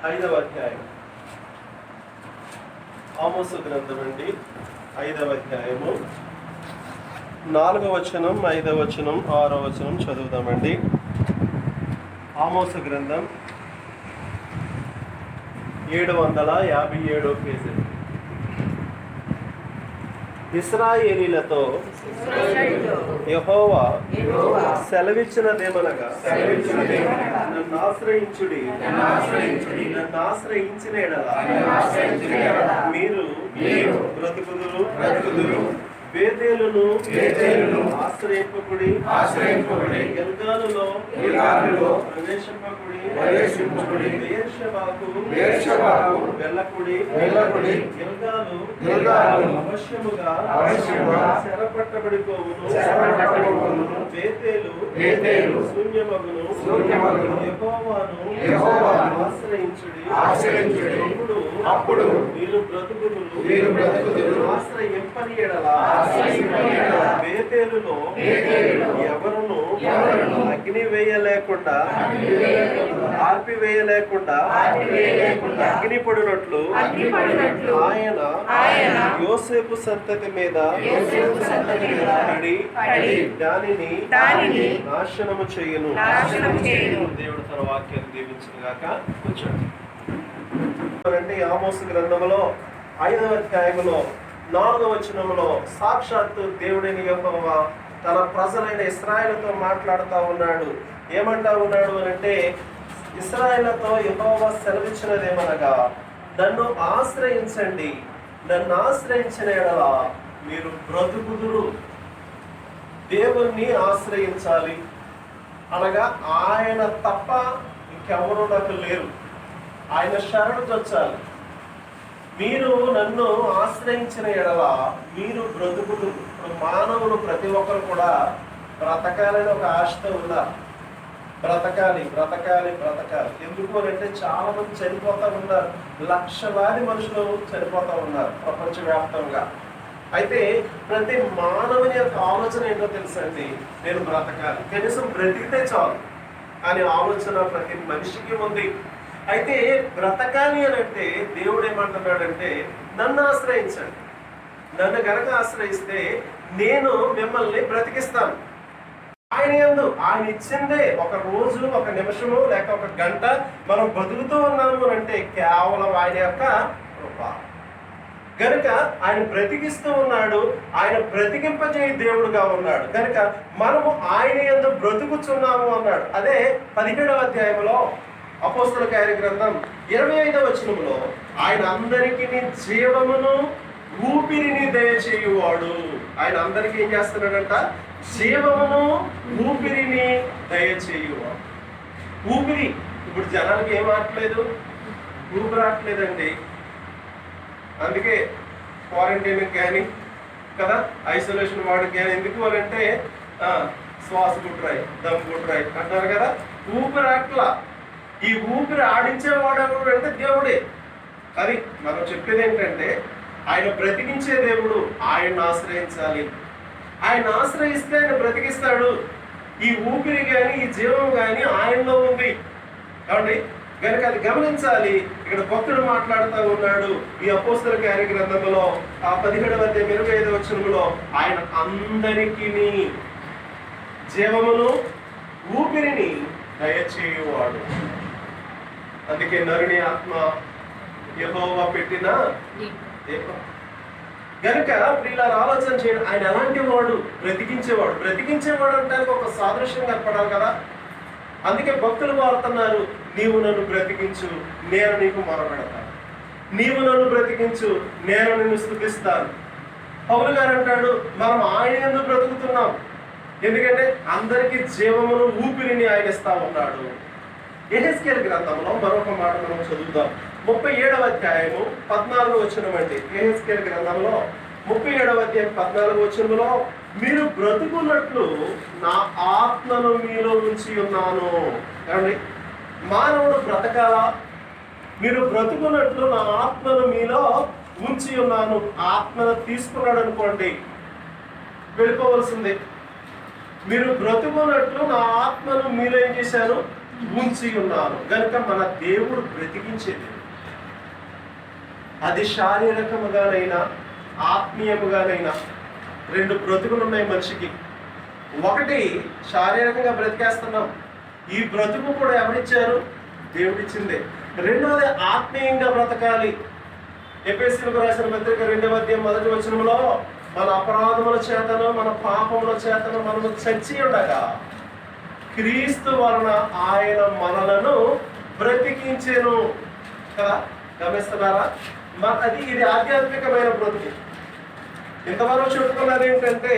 5వ అధ్యాయం ఆమోసు గ్రంథం అండి. 5వ అధ్యాయము 4వ వచనం, 5వ వచనం, 6వ వచనం చదువుదామండి. ఆమోసు గ్రంథం 757 పేజీ. ఇశ్రాయేలీలతో యెహోవా సెలవిచ్చినదేమనగా, నన్ను ఆశ్రయించుడి, నన్ను ఆశ్రయించిన ఎడల మీరు బ్రతుకుదురు. బేతేలును ఆశ్రయింపకుడి, గిల్గాలులో ప్రవేశింపకుడి, బెయేర్షెబాకు వెళ్ళకుడి, గిల్గాలు అవశ్యముగా చెరపట్టబడిపోవును. బేతేలు శూన్యమగును. యెహోవాను ఆశ్రయించుడి, అప్పుడు మీరు బ్రతుకుదురు. ఆశ్రయింపని ఎడల బేతేలులో ఎవరును అగ్ని వేయలేకుండా, ఆర్పివేయలేకుండా అగ్ని పడినట్లు ఆయన యోసేపు సంతతి మీద దానిని నాశనము చేయును. దేవుడు తన వాక్యాన్ని దీవించుగాక. కూర్చోండి. ఆమోసు గ్రంథములో 5వ అధ్యాయములో 4వ వచనంలో సాక్షాత్తు దేవుడైన యెహోవా తన ప్రజలైన ఇశ్రాయేలుతో మాట్లాడుతూ ఉన్నాడు. ఏమంటా ఉన్నాడు అంటే, ఇశ్రాయేలుతో యెహోవా సెలవిచ్చినదేమనగా, నన్ను ఆశ్రయించండి, నన్ను ఆశ్రయించిన ఎడల మీరు బ్రతుకుదురు. దేవుణ్ణి ఆశ్రయించాలి అనగా ఆయన తప్ప ఇంకెవరు నాకు లేరు. ఆయన శరణు చొచ్చాలి. మీరు నన్ను ఆశ్రయించిన ఎడల మీరు బ్రతుకులు. ఇప్పుడు మానవులు ప్రతి ఒక్కరు కూడా బ్రతకాలని ఒక ఆశతో ఉన్నారు. బ్రతకాలి. ఎందుకు అంటే చాలా మంది చనిపోతూ ఉన్నారు. లక్షలాది మనుషులు చనిపోతూ ఉన్నారు ప్రపంచవ్యాప్తంగా. అయితే ప్రతి మానవుని యొక్క ఆలోచన ఏంటో తెలుసండి, నేను బ్రతకాలి, కనీసం బ్రతికితే చాలు అనే ఆలోచన ప్రతి మనిషికి ఉంది. అయితే బ్రతకాలి అని అంటే దేవుడు ఏమంటున్నాడంటే, నన్ను ఆశ్రయించండి. నన్ను గనక ఆశ్రయిస్తే నేను మిమ్మల్ని బ్రతికిస్తాను. ఆయన ఇచ్చిందే ఒక రోజు, ఒక నిమిషము, లేక ఒక గంట మనం బతుకుతూ ఉన్నాము అంటే కేవలం ఆయన యొక్క కృప. కనుక ఆయన బ్రతికిస్తూ ఉన్నాడు. ఆయన బ్రతికింపజేయ దేవుడుగా ఉన్నాడు. కనుక మనము ఆయన యందు బ్రతుకుచున్నాము అన్నాడు. అదే 17వ అధ్యాయంలో అపోస్తల కార్యగ్రంథం 25వ వచనంలో, ఆయన అందరికీ జీవమును ఊపిరిని దయచేయువాడు. ఆయన అందరికీ ఏం చేస్తున్నాడంట? జీవమును ఊపిరిని దయచేయువాడు. ఊపిరి. ఇప్పుడు జనానికి ఏం ఆటలేదు, ఊపిరి ఆటలేదండి. అందుకే క్వారంటైన్కి కానీ కదా, ఐసోలేషన్ వాడికి కానీ ఎందుకు అంటే శ్వాస కుట్రాయి, దమ్ కుట్రాయి అంటారు కదా. ఊపిరి ఆటలా. ఈ ఊపిరి ఆడించేవాడు ఎవరు అంటే దేవుడే. అది మనం చెప్పేది ఏంటంటే, ఆయన బ్రతికించే దేవుడు. ఆయన్ని ఆశ్రయించాలి. ఆయన ఆశ్రయిస్తే ఆయన బ్రతికిస్తాడు. ఈ ఊపిరి కానీ, ఈ జీవం కానీ ఆయనలో ఉంది కాబట్టి కనుక అది గమనించాలి. ఇక్కడ భక్తుడు మాట్లాడుతూ ఉన్నాడు ఈ అపోస్తల కార్యగ్రంథంలో 17వ అధ్యాయం 25వ వచనంలో, ఆయన అందరికీ జీవమును ఊపిరిని దయచేయువాడు. అందుకే నరుని ఆత్మ యెహోవా పెట్టిన దీపం. గనుక ప్రియులారా ఆలోచన చేయండి, ఆయన ఎలాంటి వాడు? బ్రతికించేవాడు అంటే ఒక సాదృశ్యం కనపడాలి కదా. అందుకే భక్తులు వాడుతున్నారు, నీవు నన్ను బ్రతికించు, నేను నీకు మొరపెడతాను. నీవు నన్ను బ్రతికించు, నేను నిన్ను స్తుతిస్తాను. పౌలు గారు అంటాడు, మనం ఆయన యందు బ్రతుకుతున్నాం. ఎందుకంటే అందరికీ జీవమును ఊపిరిని ఆయన ఇస్తా ఉన్నాడు. యెహెజ్కేలు గ్రంథంలో మరొక మాట మనం చదువుదాం. 37వ అధ్యాయము 14వ వచనం అండి. యెహెజ్కేలు గ్రంథంలో 37వ అధ్యాయం 14వ వచనంలో, మీరు బ్రతుకున్నట్లు నా ఆత్మను మీలో ఉంచి ఉన్నాను. ఏమండి, మానవుడు బ్రతకాలా? మీరు బ్రతుకున్నట్లు నా ఆత్మను మీలో ఉంచి ఉన్నాను. ఆత్మను తీసుకున్నాడు అనుకోండి, వెళ్ళిపోవలసిందే. మీరు బ్రతుకున్నట్లు నా ఆత్మను మీలో ఏం చేశాను? ఉంచి ఉన్నాను గనుక మన దేవుడు బ్రతికించేది. అది శారీరకముగానైనా ఆత్మీయముగానైనా రెండు బ్రతుకులు ఉన్నాయి మనిషికి. ఒకటి శారీరకంగా బ్రతికేస్తున్నాం, ఈ బ్రతుకు కూడా ఎవరిచ్చారు? దేవుడిచ్చిందే. రెండవది ఆత్మీయంగా బ్రతకాలి. ఎఫెసీయులకు రాసిన పత్రిక 2వ అధ్యాయం 1వ వచనంలో మన అపరాధముల చేతను మన పాపముల చేతను మనము చచ్చి ఉండగా క్రీస్తు వలన ఆయన మనలను బ్రతికించెను కదా. గమనిస్తున్నారా? ఇది ఆధ్యాత్మికమైన బ్రతుకు. ఇంతవరకు చెప్పుకున్నది ఏంటంటే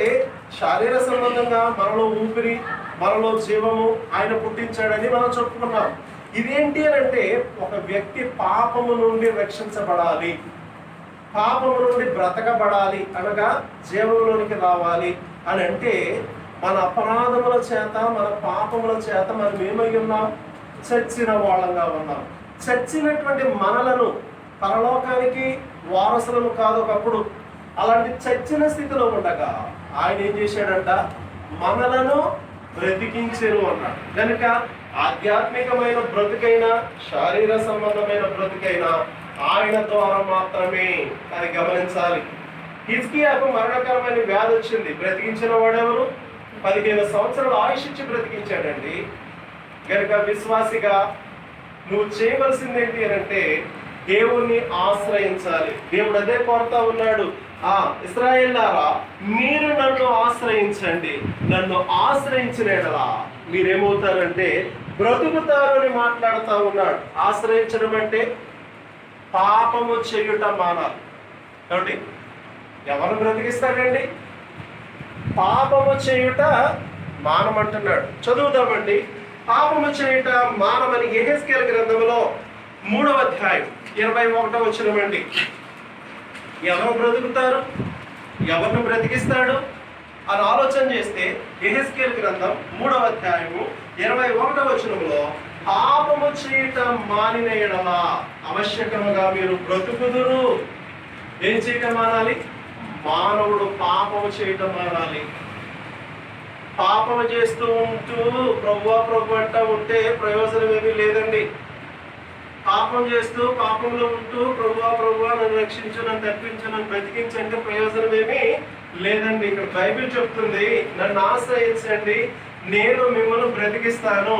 శారీర సంబంధంగా మనలో ఊపిరి, మనలో జీవము ఆయన పుట్టించాడని మనం చెప్పుకున్నాం. ఇదేంటి అని అంటే ఒక వ్యక్తి పాపము నుండి రక్షించబడాలి, పాపము నుండి బ్రతకబడాలి అనగా జీవంలోనికి రావాలి అని అంటే మన అపరాధముల చేత మన పాపముల చేత మనం ఏమై ఉన్నాం? చచ్చిన వాళ్ళంగా ఉన్నాం. చచ్చినటువంటి మనలను పరలోకానికి వారసులను కాదు ఒకప్పుడు. అలాంటి చచ్చిన స్థితిలో ఉండగా ఆయన ఏం చేశాడంట? మనలను బ్రతికించెను అన్నాడు. కనుక ఆధ్యాత్మికమైన బ్రతుకైనా శారీర సంబంధమైన బ్రతుకైనా ఆయన ద్వారా మాత్రమే. అది గమనించాలి. హిజ్కియాకు మరణకరమైన వ్యాధి వచ్చింది. బ్రతికించిన వాడెవరు? 15 సంవత్సరాలు ఆయుష్ ఇచ్చి బ్రతికించాడండి. కనుక విశ్వాసిగా నువ్వు చేయవలసింది ఏంటి అని అంటే దేవుణ్ణి ఆశ్రయించాలి. దేవుడు అదే కోరుతా ఉన్నాడు. ఇశ్రాయేలులారా, మీరు నన్ను ఆశ్రయించండి, నన్ను ఆశ్రయించిన యెడల మీరేమవుతారంటే బ్రతుకుతారు అని మాట్లాడుతూ ఉన్నాడు. ఆశ్రయించడం అంటే పాపము చేయుట మానాలి. కాబట్టి ఎవరు బ్రతికిస్తాడండి? పాపము చేయుట మానమంటున్నాడు. చదువుదామండి. పాపము చేయుట మానమని యెహెజ్కేలు గ్రంథంలో 3వ అధ్యాయం 21వ వచనమండి. ఎవరు బ్రతుకుతారు? ఎవరిని బ్రతికిస్తాడు అని ఆలోచన చేస్తే యెహెజ్కేలు గ్రంథం 3వ అధ్యాయము 21వ వచనంలో పాపము చేయటం మానిన యెడల అవశ్యకముగా మీరు బ్రతుకుదురు. ఏం చేయటం మానాలి? మానవుడు పాపము చేయటం మానాలి. పాపము చేస్తూ ఉంటూ ప్రభువా ప్రభు అంటూ ఉంటే ప్రయోజనం ఏమీ లేదండి. పాపం చేస్తూ పాపంలో ఉంటూ ప్రభువా ప్రభువా నన్ను రక్షించు, నన్ను తప్పించు, నన్ను బ్రతికించండి ప్రయోజనం ఏమీ లేదండి. ఇక్కడ బైబిల్ చెప్తుంది, నన్ను ఆశ్రయించండి, నేను మిమ్మల్ని బ్రతికిస్తాను.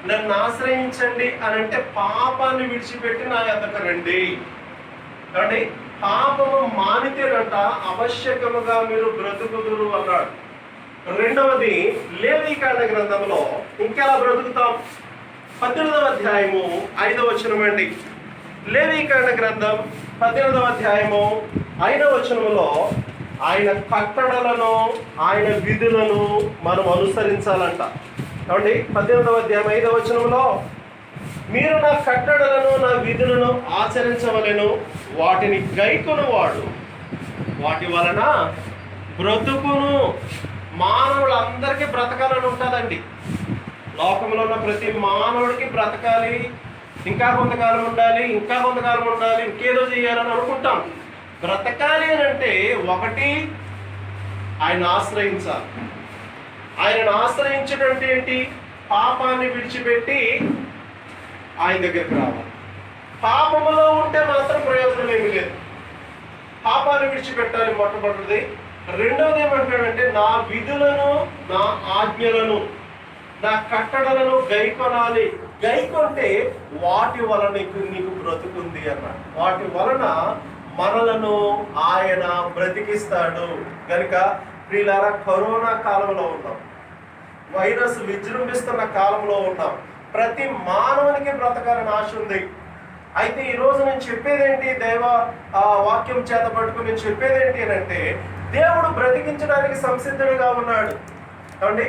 నన్ను ఆశ్రయించండి అని అంటే పాపాన్ని విడిచిపెట్టి నా యొద్దకు రండి. కాబట్టి పాపము మానితేనంట అవశ్యకముగా మీరు బ్రతుకుదురు అన్నాడు. రెండవది లేవీకాండ గ్రంథంలో ఇంకెలా బ్రతుకుతాం? 18వ అధ్యాయము 5వ వచనం అండి. లేవీకాండ గ్రంథం 18వ అధ్యాయము 5వ వచనములో ఆయన కట్టడలను ఆయన విధులను మనం అనుసరించాలంట. కాబట్టి 18వ అధ్యాయం 5వ వచనంలో మీరు నా కట్టడలను నా విధులను ఆచరించవలెను, వాటిని గైకొను వాడు వాటి వలన బ్రతుకును. మానవులందరికీ బ్రతకాలని ఉంటుందండి. లోకంలో ఉన్న ప్రతి మానవుడికి బ్రతకాలి, ఇంకా కొంతకాలం ఉండాలి, ఇంకా కొంతకాలం ఉండాలి, ఇంకేదో చేయాలని అనుకుంటాం. బ్రతకాలి అని అంటే ఒకటి ఆయన ఆశ్రయించాలి. ఆయనను ఆశ్రయించడం ఏంటి? పాపాన్ని విడిచిపెట్టి ఆయన దగ్గరికి రావాలి. పాపములో ఉంటే మాత్రం ప్రయోజనం ఏమీ లేదు. పాపాన్ని విడిచిపెట్టాలి మొట్టమొదటిది. రెండవది ఏమంటాడంటే నా విధులను నా ఆజ్ఞలను నా కట్టడలను గైకొనాలి. గైకొంటే వాటి వలన నీకు బ్రతుకుంది అన్నాడు. వాటి వలన మనలను ఆయన బ్రతికిస్తాడు. కనుక ప్రియులారా, కరోనా కాలంలో ఉన్నాం, వైరస్ విజృంభిస్తున్న కాలంలో ఉన్నాం. ప్రతి మానవునికి బ్రతకాలని ఆశ ఉంది. అయితే ఈరోజు నేను చెప్పేదేంటి? దైవ వాక్యం చేత పట్టుకుని నేను చెప్పేదేంటి అని అంటే దేవుడు బ్రతికించడానికి సంసిద్ధుడిగా ఉన్నాడు. కాబట్టి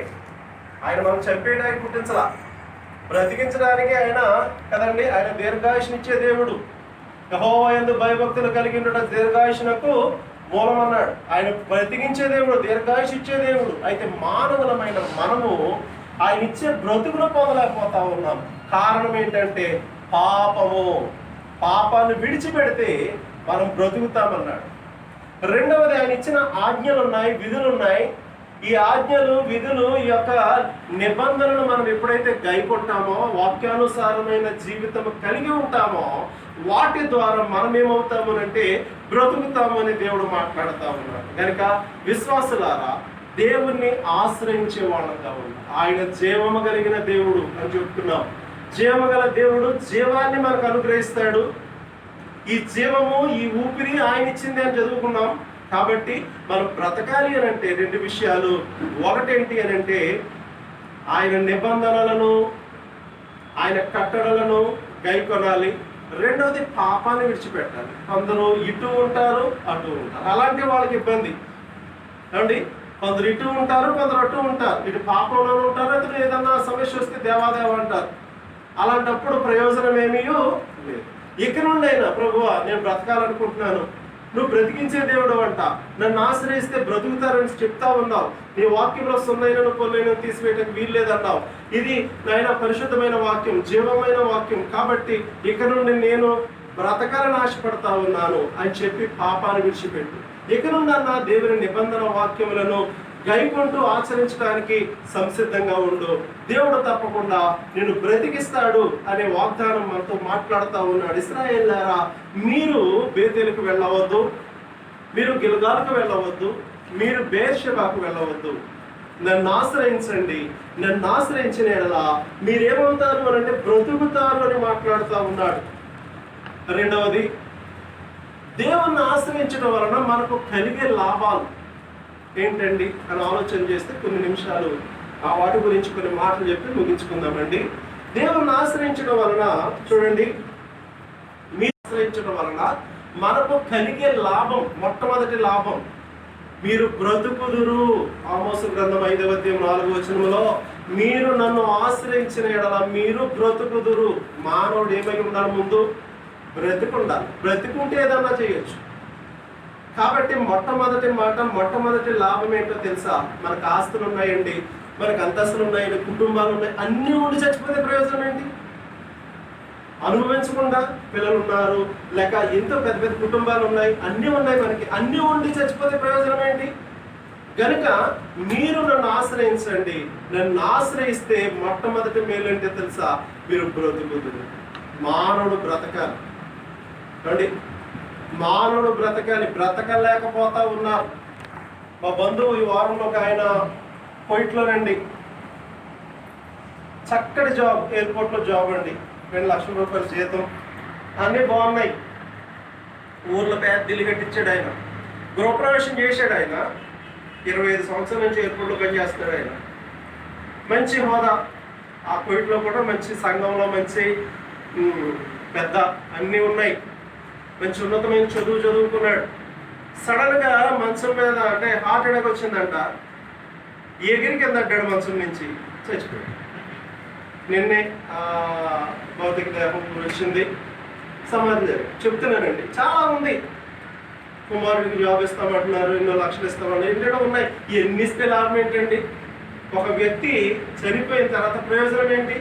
ఆయన మనం చంపేయడానికి పుట్టించలా, బ్రతికించడానికి ఆయన కదండి. ఆయన దీర్ఘాయుష్నిచ్చే దేవుడు. యెహోవా యందు భయభక్తులు కలిగి ఉండడం దీర్ఘాయుష్నకు మూలం అన్నాడు. ఆయన బ్రతికించే దేవుడు, దీర్ఘాయుష్ ఇచ్చే దేవుడు. అయితే మానవులమైన మనము ఆయన ఇచ్చే బ్రతుకును పొందలేకపోతా ఉన్నాం. కారణం ఏంటంటే పాపము. పాపాన్ని విడిచిపెడితే మనం బ్రతుకుతామన్నాడు. రెండవది ఆయన ఇచ్చిన ఆజ్ఞలు ఉన్నాయి, విధులు ఉన్నాయి. ఈ ఆజ్ఞలు, విధులు, ఈ యొక్క నిబంధనలు మనం ఎప్పుడైతే గైకొంటామో, వాక్యానుసారమైన జీవితం కలిగి ఉంటామో, వాటి ద్వారా మనం ఏమవుతాము అంటే బ్రతుకుతాము అని దేవుడు మాట్లాడుతూ ఉన్నాడు. కనుక విశ్వాసులారా, దేవుణ్ణి ఆశ్రయించే వాళ్ళగా ఉన్నాం. ఆయన జీవము కలిగిన దేవుడు అని చెప్తున్నాం. జీవము గల దేవుడు జీవాన్ని మనకు అనుగ్రహిస్తాడు. ఈ జీవము, ఈ ఊపిరి ఆయన ఇచ్చింది అని చదువుకున్నాం. కాబట్టి మనం బ్రతకాలి అని అంటే రెండు విషయాలు. ఒకటేంటి అని అంటే ఆయన నిబంధనలను, ఆయన కట్టడలను గైకొనాలి. రెండవది పాపాన్ని విడిచిపెట్టాలి. కొందరు ఇటు ఉంటారు, అటు ఉంటారు. అలాంటి వాళ్ళకి ఇబ్బంది ఏమండి. కొందరు ఇటు ఉంటారు, కొందరు అటు ఉంటారు. ఇటు పాపంలో ఉంటారు, అతను ఏదన్నా సమస్య వస్తే దేవాదేవ అంటారు. అలాంటప్పుడు ప్రయోజనం ఏమీ లేదు. ఇక నుండి అయినా ప్రభువా నేను బ్రతకాలనుకుంటున్నాను, నువ్వు బ్రతికించే దేవుడు అంట, నన్ను ఆశ్రయిస్తే బ్రతుకుతారని చెప్తా ఉన్నావు. నీ వాక్యంలో సున్నైనను పొల్లైన తీసివేయడానికి వీలు లేదన్నావు. ఇది నాయన పరిశుద్ధమైన వాక్యం, జీవమైన వాక్యం. కాబట్టి ఇక నుండి నేను బ్రతకాలని ఆశపడతా ఉన్నాను అని చెప్పి పాపాన్ని విడిచిపెట్టు. ఇక నుండి అన్న దేవుని నిబంధన వాక్యములను గైకొంటూ ఆచరించడానికి సంసిద్ధంగా ఉండు. దేవుడు తప్పకుండా నిన్ను బ్రతికిస్తాడు అనే వాగ్దానం మనతో మాట్లాడుతూ ఉన్నాడు. ఇశ్రాయేలులారా, మీరు బేతేలుకు వెళ్ళవద్దు, మీరు గిల్గాలుకు వెళ్ళవద్దు, మీరు బేర్షెబాకు వెళ్ళవద్దు. నన్ను ఆశ్రయించండి. నన్ను ఆశ్రయించిన ఎడలా మీరేమవుతారు అని అంటే బ్రతుకుతారు అని మాట్లాడుతూ ఉన్నాడు. రెండవది, దేవుణ్ణి ఆశ్రయించడం వలన మనకు కలిగే లాభాలు ఏంటండి అని ఆలోచన చేస్తే కొన్ని నిమిషాలు ఆ వాటి గురించి కొన్ని మాటలు చెప్పి ముగించుకుందామండి. దేవుణ్ణి ఆశ్రయించడం వలన చూడండి, మీరు ఆశ్రయించడం వలన మనకు కలిగే లాభం, మొట్టమొదటి లాభం మీరు బ్రతుకుదురు. ఆమోసు గ్రంథం 5వ అధ్యాయం 4వ వచనంలో మీరు నన్ను ఆశ్రయించిన ఎడల మీరు బ్రతుకుదురు. మానవుడు ఏమై ఉండాలి? ముందు బ్రతికుండాలి. బ్రతికుంటే ఏదన్నా చేయొచ్చు. కాబట్టి మొట్టమొదటి మాట, మొట్టమొదటి లాభం ఏంటో తెలుసా? మనకు ఆస్తులు ఉన్నాయండి, మనకు అంతస్తులు ఉన్నాయండి, కుటుంబాలు ఉన్నాయి, అన్నీ ఉండి చచ్చిపోతే ప్రయోజనం ఏంటి? అనుభవించకుండా పిల్లలు ఉన్నారు, లేక ఎంతో పెద్ద పెద్ద కుటుంబాలు ఉన్నాయి, అన్నీ ఉన్నాయి, మనకి అన్నీ ఉండి చచ్చిపోతే ప్రయోజనం ఏంటి? కనుక మీరు నన్ను ఆశ్రయించండి. నన్ను ఆశ్రయిస్తే మొట్టమొదటి మేలు ఏంటో తెలుసా? మీరు బ్రతుకుదురు. మానవుడు బ్రతకాలి అండి, మానవుడు బ్రతకాలి. బ్రతకలేకపోతా ఉన్నారు. మా బంధువు ఈ వారంలో ఒక ఆయన కోయిట్లోనండి, చక్కటి జాబ్, ఎయిర్పోర్ట్లో జాబ్ అండి, 2 లక్షల రూపాయల జీతం, అన్నీ బాగున్నాయి. ఊర్లో పెద్ద ఇల్లు కట్టించాడు ఆయన. గృహప్రవేశం చేశాడు ఆయన. 25 సంవత్సరాల నుంచి ఎయిర్పోర్ట్లో పనిచేస్తాడు ఆయన. మంచి హోదా, ఆ కోయిట్లో కూడా మంచి సంఘంలో మంచి పెద్ద అన్నీ ఉన్నాయి. మంచి ఉన్నతమైన చదువుకున్నాడు. సడన్గా మంచం మీద అంటే హార్ట్ అటాక్ వచ్చిందంట. ఎగిరి కింద అడ్డాడు మంచం నుంచి, చచ్చిపోయాడు. నిన్నే భౌతిక దేహం వచ్చింది, సమాధి చెప్తున్నానండి. చాలా ఉంది. కుమారుడికి జాబ్ ఇస్తామంటున్నారు, ఎన్నో లక్షలు ఇస్తామన్నారు, ఎన్నో ఉన్నాయి. ఎన్ని ఇస్తే లాభం ఏంటండి? ఒక వ్యక్తి చనిపోయిన తర్వాత ప్రయోజనం ఏంటి?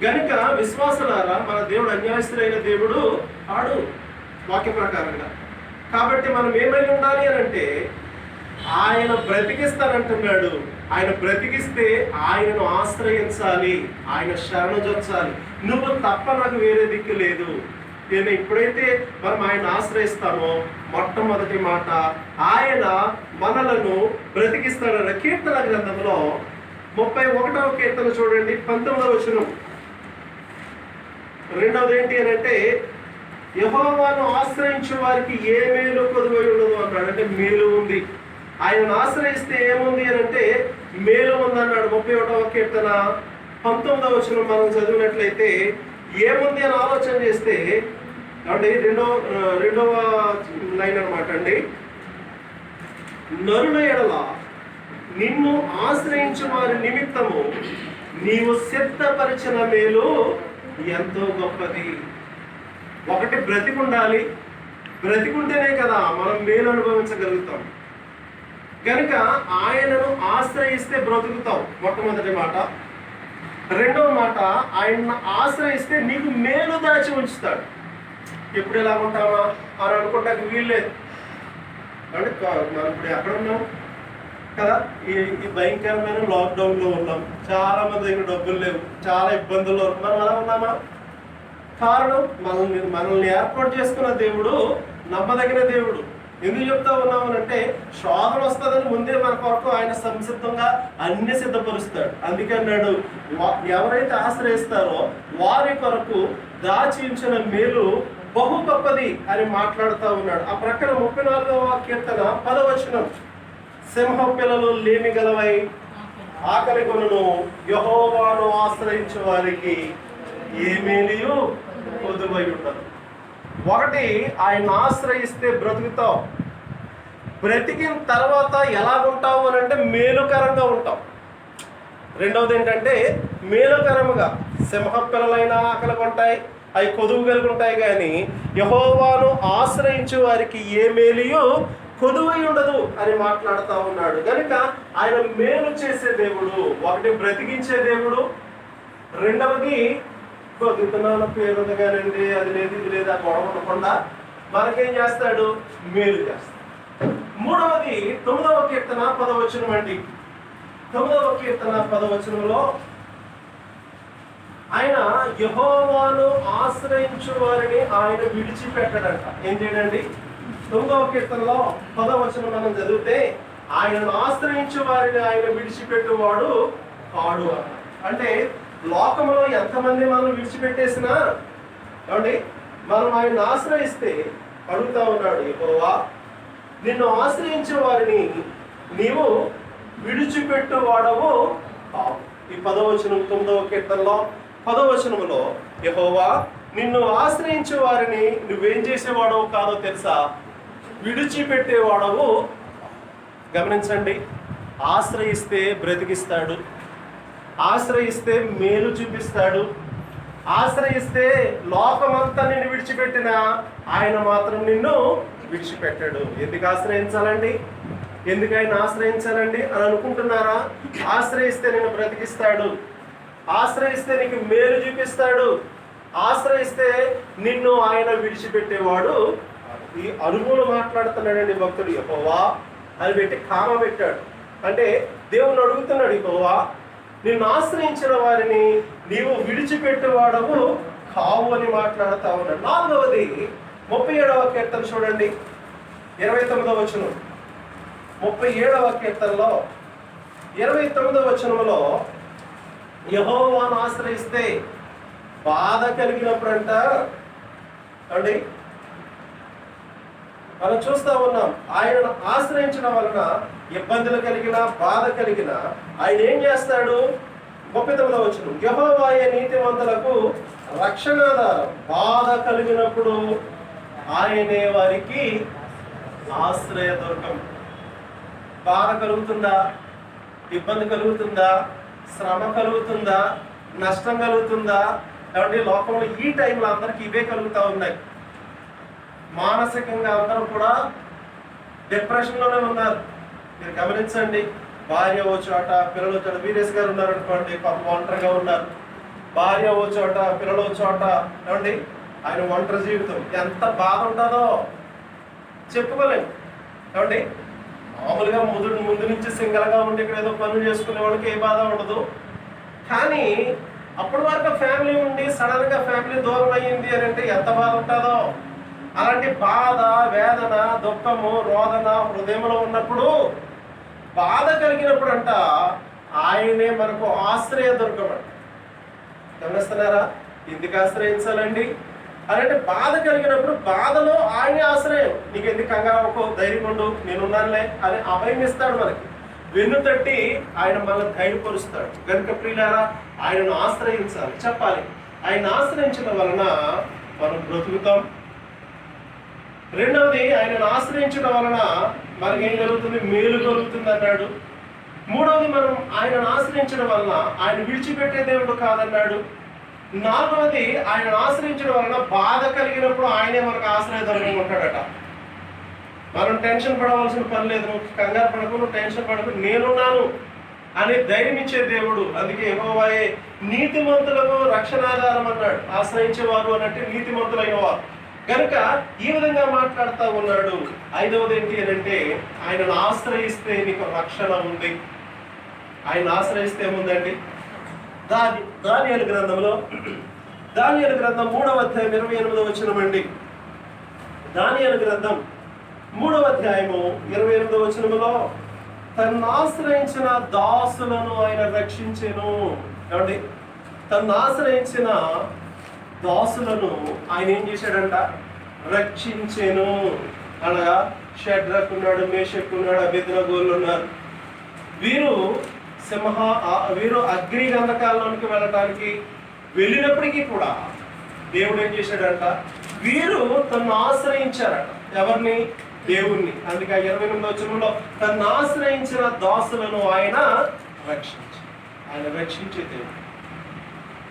గనుక విశ్వాసులారా, మన దేవుడు అన్యాయస్తులైన దేవుడు ఆడు వాక్య ప్రకారంగా. కాబట్టి మనం ఏమై ఉండాలి అని అంటే ఆయన బ్రతికిస్తానంటున్నాడు. ఆయన బ్రతికిస్తే ఆయనను ఆశ్రయించాలి, ఆయన శరణుజొచ్చాలి. నువ్వు తప్ప నాకు వేరే దిక్కు లేదు. నేను ఎప్పుడైతే మనం ఆయన ఆశ్రయిస్తామో మొట్టమొదటి మాట, ఆయన మనలను బ్రతికిస్తాడన్న కీర్తన గ్రంథంలో 31వ కీర్తన చూడండి, 19వ వచనం. రెండవది ఏంటి అని అంటే యెహోవాను ఆశ్రయించే వారికి ఏ మేలు కొదువై ఉండదు అన్నాడు. అంటే మేలు ఉంది. ఆయనను ఆశ్రయిస్తే ఏముంది అని అంటే మేలు ఉంది అన్నాడు. 31వ కీర్తన 19వ వచనం మనం చదివినట్లయితే ఏముంది అని ఆలోచన చేస్తే అంటే రెండవ లైన్ అనమాట అండి. నరుల ఎడల నిన్ను ఆశ్రయించు వారి నిమిత్తము నీవు సిద్ధపరిచిన మేలు ఎంతో గొప్పది. ఒకటి బ్రతికుండాలి, బ్రతికుంటేనే కదా మనం మేలు అనుభవించగలుగుతాం. కనుక ఆయనను ఆశ్రయిస్తే బ్రతుకుతావు, మొట్టమొదటి మాట. రెండవ మాట, ఆయన్ని ఆశ్రయిస్తే నీకు మేలు దాచి ఉంచుతాడు. ఎప్పుడు ఎలా ఉంటామా అని అనుకుంటానికి వీల్లేదు. అంటే మనం ఇప్పుడు ఎక్కడ ఉన్నాం? కదా. ఈ ఈ భయంకరమైన లాక్డౌన్లో ఉన్నాం, చాలా మంది దగ్గర డబ్బులు లేవు, చాలా ఇబ్బందుల్లో మనం అలా ఉన్నామా? కారణం మనల్ని ఏర్పాటు చేసుకున్న దేవుడు నమ్మదగిన దేవుడు. ఎందుకు చెప్తా ఉన్నాము అంటే శోధన వస్తుందని ముందే మన కొరకు ఆయన సంసిద్ధంగా అన్ని సిద్ధపరుస్తాడు. అందుకే అన్నాడు, ఎవరైతే ఆశ్రయిస్తారో వారి కొరకు దాచి ఉంచిన మేలు బహు గొప్పది అని మాట్లాడుతూ ఉన్నాడు. ఆ ప్రక్కన 34వ కీర్తన 10వ వచనం, సింహ పిల్లలు లేమి గలవై ఆకలి కొనును, యెహోవాను ఆశ్రయించే వారికి ఏ మేలియు కొదువై ఉండదు. ఒకటి, ఆయన ఆశ్రయిస్తే బ్రతుకుతావు. బ్రతికిన తర్వాత ఎలా ఉంటావు అని అంటే మేలుకరంగా ఉంటావు. రెండవది ఏంటంటే మేలుకరముగా, సింహ పిల్లలైన ఆకలి కొంటాయి, అవి కొదువు కలిగి ఉంటాయి, కానీ యెహోవాను ఆశ్రయించే వారికి ఏ మేలియు కొదువై ఉండదు అని మాట్లాడుతూ ఉన్నాడు. కనుక ఆయన మేలు చేసే దేవుడు. ఒకటి బ్రతికించే దేవుడు, రెండవది బతుకుతున్నాను పేరు ఉంది కానండి, అది లేదు ఇది లేదు ఆ గొడవ ఉండకుండా మనకేం చేస్తాడు? మేలు చేస్తాడు. మూడవది 9వ కీర్తన 10వ వచనం అండి. 9వ కీర్తన 10వ వచనంలో ఆయన యెహోవాను ఆశ్రయించు వారిని ఆయన విడిచిపెట్టడంట. ఏం చేయడండి? 9వ కీర్తనలో 10వ వచనం మనం చదివితే, ఆయనను ఆశ్రయించే వారిని ఆయన విడిచిపెట్టువాడు కాడు. అంటే లోకంలో ఎంతమంది మనం విడిచిపెట్టేసినా ఏమండి, మనం ఆయన ఆశ్రయిస్తే అడుగుతా ఉన్నాడు, యెహోవా నిన్ను ఆశ్రయించే వారిని నీవు విడిచిపెట్టువాడవు కావు. ఈ 10వ వచనం 9వ కీర్తనలో 10వ వచనంలో, యెహోవా నిన్ను ఆశ్రయించే వారిని నువ్వేం చేసేవాడవు కాదో తెలుసా? విడిచిపెట్టేవాడవు. గమనించండి, ఆశ్రయిస్తే బ్రతికిస్తాడు, ఆశ్రయిస్తే మేలు చూపిస్తాడు, ఆశ్రయిస్తే లోకమంతా నిన్ను విడిచిపెట్టినా ఆయన మాత్రం నిన్ను విడిచిపెట్టాడు. ఎందుకు ఆశ్రయించాలండి? ఎందుకు ఆయన ఆశ్రయించాలండి అని అనుకుంటున్నారా? ఆశ్రయిస్తే నిన్ను బ్రతికిస్తాడు, ఆశ్రయిస్తే నీకు మేలు చూపిస్తాడు, ఆశ్రయిస్తే నిన్ను ఆయన విడిచిపెట్టేవాడు. ఈ అనుభవం మాట్లాడుతున్నాడండి భక్తుడు. యెహోవా అని పెట్టి కామ పెట్టాడు. అంటే దేవుని అడుగుతున్నాడు, యెహోవా నిన్ను ఆశ్రయించిన వారిని నీవు విడిచిపెట్టేవాడవు కావు అని మాట్లాడుతా ఉన్నాడు. 4వది 37వ కీర్తన చూడండి, 29వ వచనం. 37వ కీర్తనలో 29వ వచనంలో, యెహోవాను ఆశ్రయిస్తే బాధ కలిగినప్పుడంట అండి మనం చూస్తా ఉన్నాం, ఆయనను ఆశ్రయించడం వలన ఇబ్బందులు కలిగిన బాధ కలిగిన ఆయన ఏం చేస్తాడు? 39వ వచనం, యెహోవాయే నీతిమంతులకు రక్షణాధారం, బాధ కలిగినప్పుడు ఆయనే వారికి ఆశ్రయదుర్గం. బాధ కలుగుతుందా? ఇబ్బంది కలుగుతుందా? శ్రమ కలుగుతుందా? నష్టం కలుగుతుందా? కాబట్టి లోకంలో ఈ టైంలో అందరికీ ఇవే కలుగుతూ ఉన్నాయి. మానసికంగా అందరూ కూడా డిప్రెషన్లోనే ఉన్నారు. మీరు గమనించండి, భార్య ఓ చోట, పిల్లలు ఓ చోట. వీరేష్ గారు ఉన్నారు అనుకోండి, పాపం ఒంటరిగా ఉన్నారు. భార్య ఓ చోట, పిల్లలు ఓ చోట. ఏమండి, ఆయన ఒంటరి జీవితం ఎంత బాధ ఉంటుందో చెప్పుకోలేము. ఏమండి, మామూలుగా ముందు నుంచి సింగల్గా ఉండి ఇక్కడ ఏదో పనులు చేసుకునే వాళ్ళకి ఏ బాధ ఉండదు. కానీ అప్పటి వరకు ఫ్యామిలీ ఉండి సడన్గా ఫ్యామిలీ దూరం అయ్యింది అని అంటే ఎంత బాధ ఉంటుందో. అలాంటి బాధ, వేదన, దుఃఖము, రోదన హృదయంలో ఉన్నప్పుడు, బాధ కలిగినప్పుడు అంట ఆయనే మనకు ఆశ్రయ దుర్గం అంట. గమనిస్తున్నారా? ఎందుకు ఆశ్రయించాలండి అని అంటే, బాధ కలిగినప్పుడు బాధలో ఆయనే ఆశ్రయం. నీకు ఎందుకు కంగారు, ధైర్యం ఉండు, నేనున్నానులే అని అభయం ఇస్తాడు మనకి. వెన్ను తట్టి ఆయన మనల్ని ధైర్యపరుస్తాడు. కనుక ప్రియులారా, ఆయనను ఆశ్రయించాలి, చెప్పాలి. ఆయన ఆశ్రయించడం వలన మనం బ్రతుకుతాం. రెండవది, ఆయనను ఆశ్రయించడం వలన మనకి ఏం జరుగుతుంది? మేలు కలుగుతుంది అన్నాడు. మూడవది, మనం ఆయనను ఆశ్రయించడం వలన ఆయన విడిచిపెట్టే దేవుడు కాదన్నాడు. నాలుగవది, ఆయనను ఆశ్రయించడం వలన బాధ కలిగినప్పుడు ఆయనే మనకు ఆశ్రయదుర్గం ఉంటాడట. మనం టెన్షన్ పడవలసిన పని లేదు. నువ్వు కంగారు పడకు, నువ్వు టెన్షన్ పడకు, నేనున్నాను అని ధైర్యం ఇచ్చే దేవుడు. అందుకే యెహోవాయే నీతిమంతులకు రక్షణాధారం అన్నాడు. ఆశ్రయించేవారు అన్నట్టు నీతిమంతులైన వారు. కనుక ఈ విధంగా మాట్లాడుతూ ఉన్నాడు. ఐదవది ఏంటి అని అంటే, ఆయనను ఆశ్రయిస్తే నీకు రక్షణ ఉంది. ఆయన ఆశ్రయిస్తే ఏముందండి? దానియేలు గ్రంథంలో, దానియేలు గ్రంథం 3వ అధ్యాయం 28వ వచనం అండి. దానియేలు గ్రంథం 3వ అధ్యాయము 28వ వచనములో, తన్ను ఆశ్రయించిన దాసులను ఆయన రక్షించెను. ఏమండి? తన్ను ఆశ్రయించిన దాసులను ఆయన ఏం చేశాడంట? రక్షించెను. అనగా షడ్రక్ ఉన్నాడు, మేషక్ ఉన్నాడు, అబేద్నెగోలు ఉన్నారు. వీరు అగ్ని గంధకాల్లోనికి వెళ్ళటానికి వెళ్ళినప్పటికీ కూడా దేవుడు ఏం చేశాడంట? వీరు తను ఆశ్రయించారట. ఎవరిని? దేవుణ్ణి. అందుకే 28వ వచనంలో తను ఆశ్రయించిన దాసులను ఆయన రక్షించారు. ఆయన రక్షించే దేవుడు.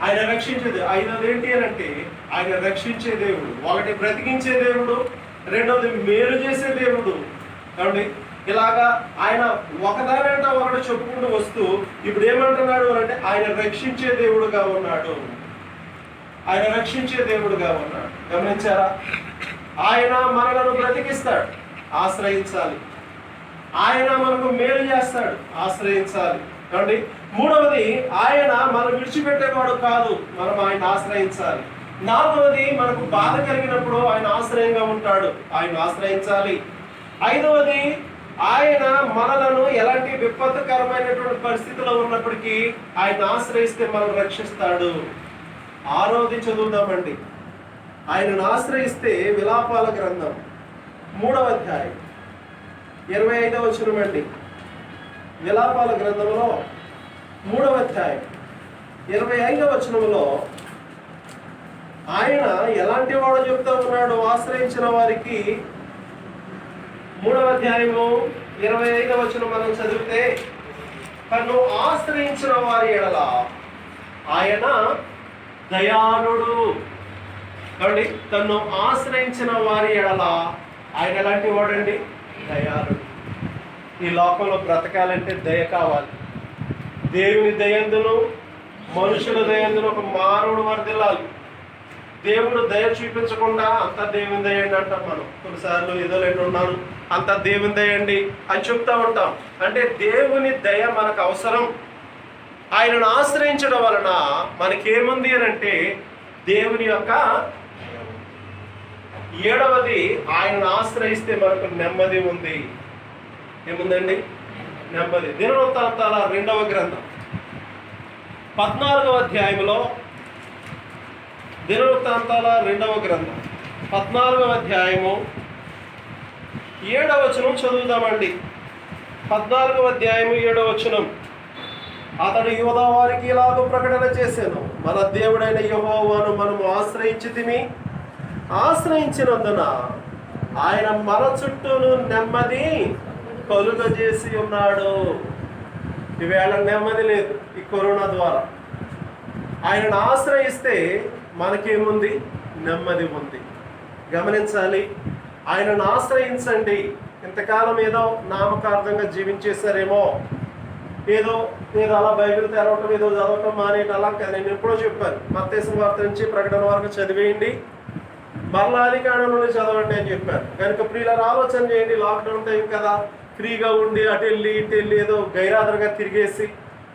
ఆయన రక్షించేది. ఐదవది ఏంటి అని అంటే, ఆయన రక్షించే దేవుడు. ఒకటి బ్రతికించే దేవుడు, రెండవది మేలు చేసే దేవుడు. కాబట్టి ఇలాగా ఆయన ఒకదానంట ఒకటి చెప్పుకుంటూ వస్తూ ఇప్పుడు ఏమంటున్నాడు అంటే, ఆయన రక్షించే దేవుడుగా ఉన్నాడు. ఆయన రక్షించే దేవుడుగా ఉన్నాడు. గమనించారా? ఆయన మనలను బ్రతికిస్తాడు, ఆశ్రయించాలి. ఆయన మనకు మేలు చేస్తాడు, ఆశ్రయించాలి. కాబట్టి మూడవది, ఆయన మనం విడిచిపెట్టేవాడు కాదు, మనం ఆయన ఆశ్రయించాలి. నాలుగవది, మనకు బాధ కలిగినప్పుడు ఆయన ఆశ్రయంగా ఉంటాడు, ఆయన ఆశ్రయించాలి. ఐదవది, ఆయన మనలను ఎలాంటి విపత్తుకరమైనటువంటి పరిస్థితిలో ఉన్నప్పటికీ ఆయన ఆశ్రయిస్తే మనం రక్షిస్తాడు. ఆరోది చదువుదామండి. ఆయనను ఆశ్రయిస్తే విలాపాల గ్రంథం 3వ అధ్యాయం 25వ వచనం అండి. విలాపాల గ్రంథంలో 3వ అధ్యాయం 25వ వచనంలో ఆయన ఎలాంటి వాడో చెప్తా ఉన్నాడు ఆశ్రయించిన వారికి. 3వ అధ్యాయము 25వ వచనం మనం చదివితే, తను ఆశ్రయించిన వారి ఎడల ఆయన దయాళుడు. కాబట్టి తను ఆశ్రయించిన వారి ఎడల ఆయన ఎలాంటి వాడండి? దయాళుడు. ఈ లోకంలో బ్రతకాలంటే దయ కావాలి. దేవుని దయందును మనుషుల దయందును ఒక మానవుడు వర్ధిల్లాలి. దేవుడు దయ చూపించకుండా అంత దేవుని దయండి అంటాం మనం. కొన్నిసార్లు ఏదో లేని ఉన్నాను, అంత దేవుని దయండి అని చెప్తా ఉంటాం. అంటే దేవుని దయ మనకు అవసరం. ఆయనను ఆశ్రయించడం వలన మనకేముంది అని అంటే దేవుని యొక్క. ఏడవది, ఆయనను ఆశ్రయిస్తే మనకు నెమ్మది ఉంది. ఏముందండి? నెమ్మది. దినవృత్తాంతాల 2వ గ్రంథం 14వ అధ్యాయంలో, దినవృత్తాంతాల 2వ గ్రంథం 14వ అధ్యాయము 7వ వచనం చదువుదామండి. 14వ అధ్యాయము 7వ వచనం. అతడు యూదా వారికి ఇలాగ ప్రకటన చేశాను, మన దేవుడైన యెహోవాను మనము ఆశ్రయించితిమి, ఆశ్రయించినందున ఆయన మన చుట్టూను నెమ్మది కలుగజేసి ఉన్నాడు. ఈవేళ నెమ్మది లేదు ఈ కరోనా ద్వారా. ఆయనను ఆశ్రయిస్తే మనకేముంది? నెమ్మది ఉంది. గమనించాలి. ఆయనను ఆశ్రయించండి. ఇంతకాలం ఏదో నామకార్థంగా జీవించేశారేమో, ఏదో అలా బైబిల్ తెరవటం, ఏదో చదవటం మానేయటం, అలా కదా. నేను ఎప్పుడో చెప్పాను, మత్తయి సువార్త నుంచి ప్రకటన వరకు చదివేయండి, మరలా ఆదికాండం నుండి చదవండి అని చెప్పాను. కనుక ప్రియులారా ఆలోచన చేయండి. లాక్డౌన్ టైం కదా, ఫ్రీగా ఉండి అటు వెళ్ళి ఇటు వెళ్ళి ఏదో గైరాదరగా తిరిగేసి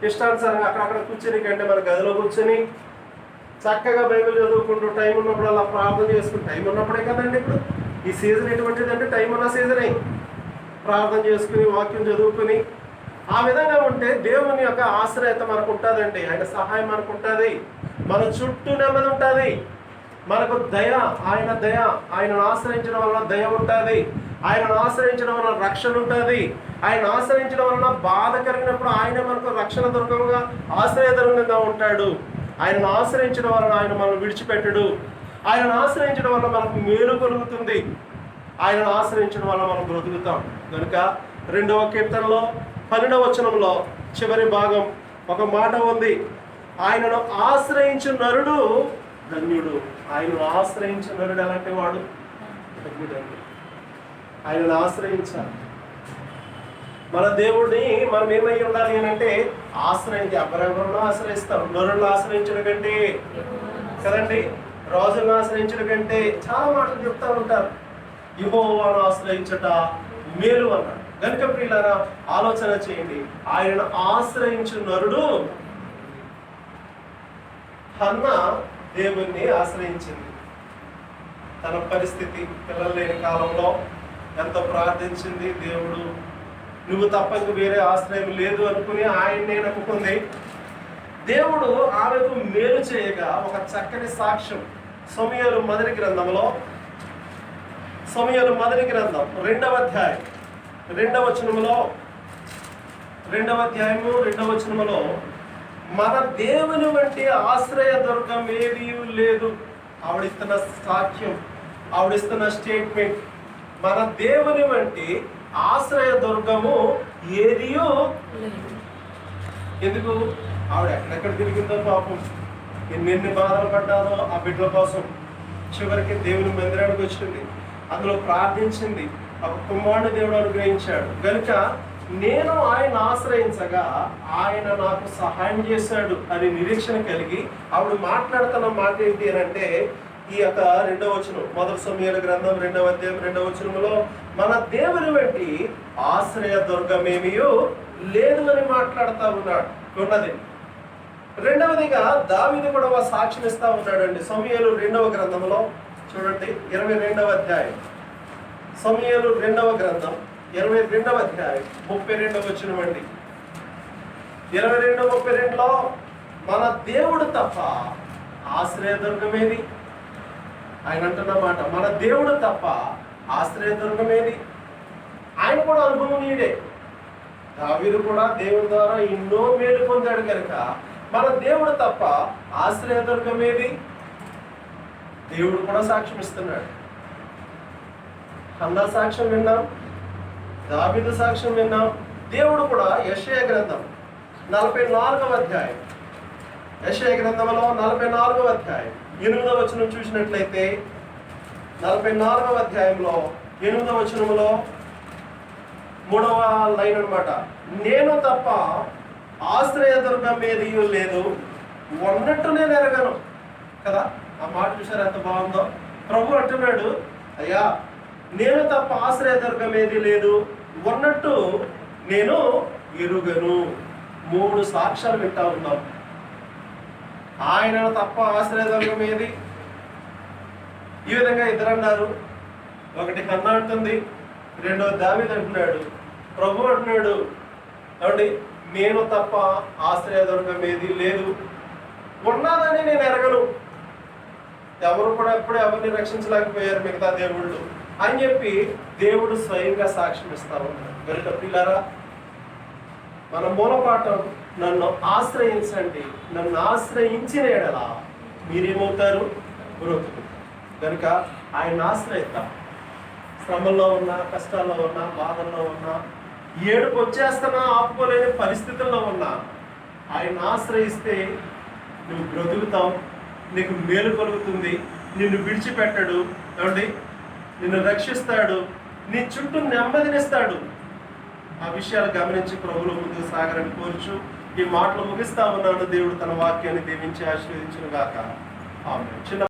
ఇష్టానుసారంగా అక్కడక్కడ కూర్చొని కంటే మన గదిలో కూర్చొని చక్కగా బైబిల్ చదువుకుంటూ టైం ఉన్నప్పుడు అలా ప్రార్థన చేసుకుంటూ, టైం ఉన్నప్పుడే కదండి. ఇప్పుడు ఈ సీజన్ ఎటువంటిదంటే టైం ఉన్న సీజనే. ప్రార్థన చేసుకుని వాక్యం చదువుకుని ఆ విధంగా ఉంటే దేవుని యొక్క ఆశ్రయత మనకు ఉంటుందండి. ఆయన సహాయం మనకు ఉంటుంది, మన చుట్టూ నెమ్మది ఉంటుంది, మనకు దయ, ఆయన దయ. ఆయనను ఆశ్రయించడం వలన దయ ఉంటుంది, ఆయనను ఆశ్రయించడం వలన రక్షణ ఉంటుంది. ఆయన ఆశ్రయించడం వలన బాధ కలిగినప్పుడు ఆయన మనకు రక్షణ దుర్గంగా ఆశ్రయదుర్గంగా ఉంటాడు. ఆయనను ఆశ్రయించడం వలన ఆయన మనల్ని విడిచిపెట్టడు. ఆయనను ఆశ్రయించడం వల్ల మనకు మేలు కలుగుతుంది. ఆయనను ఆశ్రయించడం వల్ల మనం బ్రతుకుతాం. కనుక 2వ కీర్తనలో 12వ వచనంలో చివరి భాగం ఒక మాట ఉంది, ఆయనను ఆశ్రయించు నరుడు ధన్యుడు. ఆయనను ఆశ్రయించు నరుడు ఎలాంటి వాడు? ధన్యుడండి. ఆయనను ఆశ్రయించాలి. మన దేవుడిని మనం ఏమై ఉండాలి అని అంటే ఆశ్రయించి, ఎవరెవరినో ఆశ్రయిస్తాం, నరులను ఆశ్రయించడం కంటే కదండి. రాజును ఆశ్రయించడం కంటే చాలా మాటలు చెప్తా ఉంటారు. యెహోవాను ఆశ్రయించట మేలు అన్నాడు. కనుక ప్రియులారా ఆలోచన చేయండి, ఆయనను ఆశ్రయించు నరుడు. హన్నా దేవుణ్ణి ఆశ్రయించింది. తన పరిస్థితి, పిల్లలు లేని కాలంలో ఎంతో ప్రార్థించింది. దేవుడు నువ్వు తప్ప ఇంక వేరే ఆశ్రయం లేదు అనుకుని ఆయన్నే నమ్ముకుంది. దేవుడు ఆమెకు మేలు చేయగా ఒక చక్కని సాక్ష్యం సమూయేలు మొదటి గ్రంథంలో, సమూయేలు మొదటి గ్రంథం 2వ అధ్యాయం 2వ వచనములో, 2వ అధ్యాయము 2వ వచనములో మన దేవుని వంటి ఆశ్రయ దుర్గం ఏదీ లేదు. ఆవిడిస్తున్న సాక్ష్యం, ఆవిడిస్తున్న స్టేట్మెంట్, మన దేవుని వంటి ఆశ్రయ దుర్గము ఏదియో ఎందుకు? ఆవిడ ఎక్కడెక్కడ తిరిగిందో పాపం, ఎన్నెన్ని బాధలు పడ్డాదో ఆ బిడ్డల కోసం. చివరికి దేవుని మందిరానికి వచ్చింది, అందులో ప్రార్థించింది, ఒక కుమారుడు దేవుడు అనుగ్రహించాడు. కనుక నేను ఆయన ఆశ్రయించగా ఆయన నాకు సహాయం చేశాడు అని నిరీక్షణ కలిగి ఆవిడ మాట్లాడుతున్న మాట ఏంటి అని అంటే, ఈ యొక్క 2వ వచనం, మొదటి సమూయేలు గ్రంథం 2వ అధ్యాయం 2వ వచనంలో మన దేవుని వంటి ఆశ్రయ దుర్గమేమియో లేదు అని మాట్లాడుతూ ఉన్నది. రెండవదిగా దావీదు కూడా ఒక సాక్ష్యం ఇస్తా ఉన్నాడండి. సమూయేలు 2వ గ్రంథంలో చూడండి, 22వ అధ్యాయం, సమూయేలు 2వ గ్రంథం 22వ అధ్యాయం 32వ వచనం అండి. 22:32లో మన దేవుడు తప్ప ఆశ్రయదుర్గమేది? ఆయన అంటున్నమాట, మన దేవుడు తప్ప ఆశ్రయదుర్గమేది? ఆయన కూడా అనుభవనీయుడే. దావీదు కూడా దేవుని ద్వారా ఎన్నో మేలు పొందాడు కనుక మన దేవుడు తప్ప ఆశ్రయదుర్గమేది? దేవుడు కూడా సాక్ష్యం ఇస్తున్నాడు. హన్నా సాక్ష్యం విన్నాం, దావీదు సాక్ష్యం విన్నాం. దేవుడు కూడా యెషయా గ్రంథం 44వ అధ్యాయం, యెషయా గ్రంథంలో 44వ అధ్యాయం 8వ వచనం చూసినట్లయితే, 44వ అధ్యాయంలో 8వ వచనంలో 3వ లైన్ అన్నమాట, నేను తప్ప ఆశ్రయదుర్గం ఏది లేదు, ఉన్నట్టు నేను ఎరగను కదా. ఆ మాట చూసారు ఎంత బాగుందో. ప్రభు అంటున్నాడు, అయ్యా నేను తప్ప ఆశ్రయదుర్గం ఏది లేదు, ఉన్నట్టు నేను ఎరుగను. 3 సాక్ష్యాలు వింటా ఉన్నాం. ఆయన తప్ప ఆశ్రయదుర్గం ఏది? ఈ విధంగా ఇద్దరు అన్నారు. ఒకటి హన్నా అంటుంది, రెండో దావీదు అంటున్నాడు. ప్రభు అంటున్నాడు, ఏమండి నేను తప్ప ఆశ్రయదుర్గం ఏది లేదు, ఉన్నదని నేను ఎరగను. ఎవరు కూడా ఎప్పుడు ఎవరిని రక్షించలేకపోయారు మిగతా దేవుళ్ళు అని చెప్పి దేవుడు స్వయంగా సాక్ష్యం ఇస్తా ఉన్నాడు. కనుక పిల్లరా, మన మూలపాఠం నన్ను ఆశ్రయించండి, నన్ను ఆశ్రయించిన ఎడల మీరేమవుతారు? బ్రతుకు. కనుక ఆయన ఆశ్రయిద్దాం. శ్రమల్లో ఉన్నా, కష్టాల్లో ఉన్నా, బాధల్లో ఉన్నా, ఏడుపు వచ్చేస్తున్నా ఆపుకోలేని పరిస్థితుల్లో ఉన్నా ఆయన ఆశ్రయిస్తే నువ్వు బ్రతుకుతావు, నీకు మేలు కలుగుతుంది, నిన్ను విడిచిపెట్టడు, ఏమండి నిన్ను రక్షిస్తాడు, నీ చుట్టూ నెమ్మదినిస్తాడు. ఆ విషయాలు గమనించి ప్రభువులో ముందుకు సాగరని కోరుచు ఈ మాటలు ముగిస్తా ఉన్నాను. దేవుడు తన వాక్యాన్ని దీవించి ఆశీర్వదించును గాక. ఆమేన్. చిన్న